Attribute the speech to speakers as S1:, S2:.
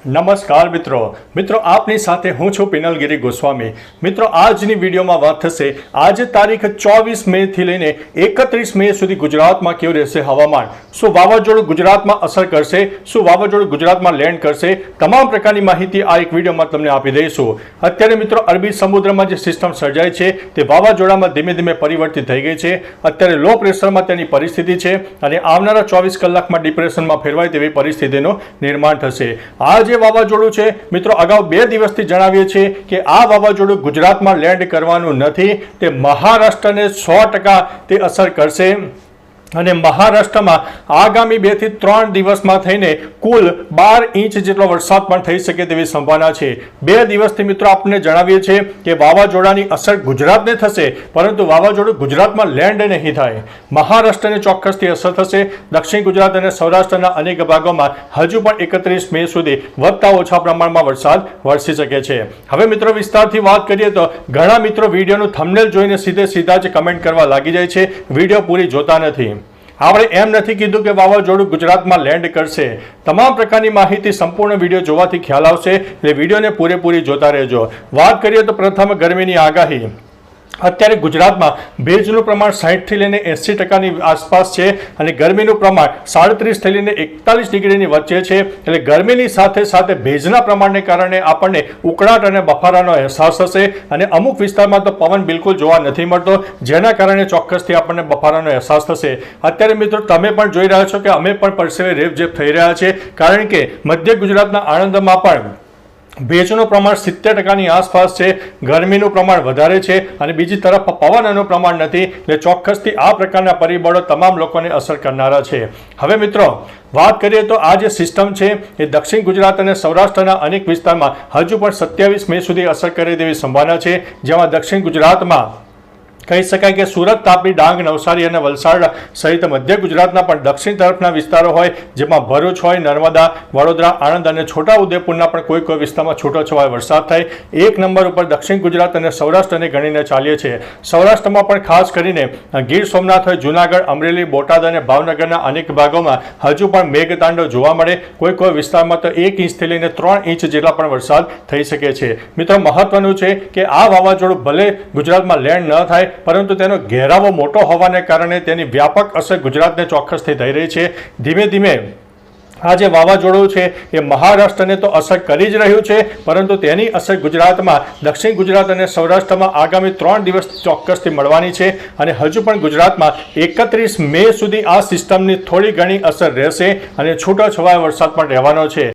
S1: નમસ્કાર મિત્રો આપની સાથે હું છું પિનલગીરી ગોસ્વામી। મિત્રો આજની વિડીયોમાં વાત થશે આજે તારીખ 24 મે થી લઈને 31 મે સુધી ગુજરાતમાં કેવું રહેશે હવામાન। શું વાવાઝોડું ગુજરાતમાં અસર કરશે, શું વાવાઝોડું ગુજરાતમાં લેન્ડ કરશે, તમામ પ્રકારની માહિતી આ એક વિડીયોમાં તમને આપી દઈશું। અત્યારે મિત્રો અરબી સમુદ્રમાં જે સિસ્ટમ સર્જાય છે તે વાવાઝોડામાં ધીમે ધીમે પરિવર્તિત થઈ ગઈ છે। અત્યારે લો પ્રેશરમાં તેની પરિસ્થિતિ છે અને આવનારા 24 કલાકમાં ડિપ્રેશનમાં ફેરવાય તેવી પરિસ્થિતિનું નિર્માણ થશે। આ જે વાવાઝોડું છે મિત્રો અગાઉ 2 દિવસથી જણાવીએ છીએ કે આ વાવાઝોડું ગુજરાતમાં લેન્ડ કરવાનું નથી, તે મહારાષ્ટ્રને 100% તે અસર કરશે અને મહારાષ્ટ્રમાં આગામી 2 થી 3 દિવસમાં થઈને કુલ 12 ઇંચ જેટલો વરસાદ પણ થઈ શકે તેવી સંભાવના છે। 2 દિવસથી મિત્રો આપણે જણાવીએ છીએ કે વાવાઝોડાની અસર ગુજરાતને થશે, પરંતુ વાવાઝોડું ગુજરાતમાં લેન્ડ નહીં થાય, મહારાષ્ટ્રને ચોક્કસથી અસર થશે। દક્ષિણ ગુજરાત અને સૌરાષ્ટ્રના અનેક ભાગોમાં હજુ પણ 31 મે સુધી વધતા ઓછા પ્રમાણમાં વરસાદ વરસી શકે છે। હવે મિત્રો વિસ્તારથી વાત કરીએ તો ઘણા મિત્રો વિડીયોનું થંબનેલ જોઈને સીધા જ કમેન્ટ કરવા લાગી જાય છે, વિડીયો પૂરી જોતા નથી। આપણે એમ નથી કીધું કે વાવાઝોડું ગુજરાતમાં લેન્ડ કરશે, તમામ પ્રકારની માહિતી સંપૂર્ણ વિડીયો જોવાથી ખ્યાલ આવશે, એટલે વિડીયોને પૂરેપૂરી જોતા રહેજો। વાત કરીએ તો પ્રથમ ગરમીની આગાહી। અત્યારે ગુજરાતમાં ભેજનું પ્રમાણ 60 થી લઈને 80%ની આસપાસ છે અને ગરમીનું પ્રમાણ 37 થી લઈને 41 ડિગ્રીની વચ્ચે છે, એટલે ગરમીની સાથે સાથે ભેજના પ્રમાણને કારણે આપણને ઉકળાટ અને બફારાનો અહેસાસ થશે અને અમુક વિસ્તારમાં તો પવન બિલકુલ જોવા નથી મળતો, જેના કારણે ચોક્કસથી આપણને બફારાનો અહેસાસ થશે। અત્યારે મિત્રો તમે પણ જોઈ રહ્યા છો કે અમે પણ પરસેવે રેપઝેપ થઈ રહ્યા છે, કારણ કે મધ્ય ગુજરાતના આણંદમાં પણ ભેજનું પ્રમાણ 70%ની આસપાસ છે, ગરમીનું પ્રમાણ વધારે છે અને બીજી તરફ પવનનું પ્રમાણ નથી, એટલે ચોક્કસથી આ પ્રકારના પરિબળો તમામ લોકોને અસર કરનારા છે। હવે મિત્રો વાત કરીએ તો આ જે સિસ્ટમ છે એ દક્ષિણ ગુજરાત અને સૌરાષ્ટ્રના અનેક વિસ્તારમાં હજુ પણ 27 મે સુધી અસર કરે તેવી સંભાવના છે, જેમાં દક્ષિણ ગુજરાતમાં કહી શકાય કે સુરત, તાપી, ડાંગ, નવસારી અને વલસાડ સહિત મધ્ય ગુજરાતના પણ દક્ષિણ તરફના વિસ્તારો હોય, જેમાં ભરૂચ હોય, નર્મદા, વડોદરા, આણંદ અને છોટાઉદેપુરના પણ કોઈ વિસ્તારમાં છૂટોછવાયો વરસાદ થાય। 1 નંબર ઉપર દક્ષિણ ગુજરાત અને સૌરાષ્ટ્રને ગણીને ચાલીએ છીએ। સૌરાષ્ટ્રમાં પણ ખાસ કરીને ગીર સોમનાથ હોય, જૂનાગઢ, અમરેલી, બોટાદ અને ભાવનગરના અનેક ભાગોમાં હજુ પણ મેઘતાંડવ જોવા મળે, કોઈ વિસ્તારમાં તો 1 ઇંચથી લઈને 3 ઇંચ જેટલા પણ વરસાદ થઈ શકે છે। મિત્રો મહત્વનું છે કે આ વાવાઝોડું ભલે ગુજરાતમાં લેન્ડ ન થાય, પરંતુ તેનો ઘેરાવો મોટો હોવાને કારણે તેની વ્યાપક અસર ગુજરાતને ચોક્કસથી થઈ રહી છે। ધીમે ધીમે આ જે વાવાઝોડું છે એ મહારાષ્ટ્રને તો અસર કરી જ રહ્યું છે, પરંતુ તેની અસર ગુજરાતમાં દક્ષિણ ગુજરાત અને સૌરાષ્ટ્રમાં આગામી 3 દિવસ ચોક્કસથી મળવાની છે અને હજુ પણ ગુજરાતમાં 31 મે સુધી આ સિસ્ટમની થોડી ઘણી અસર રહેશે અને છૂટોછવાયો વરસાદ પણ રહેવાનો છે।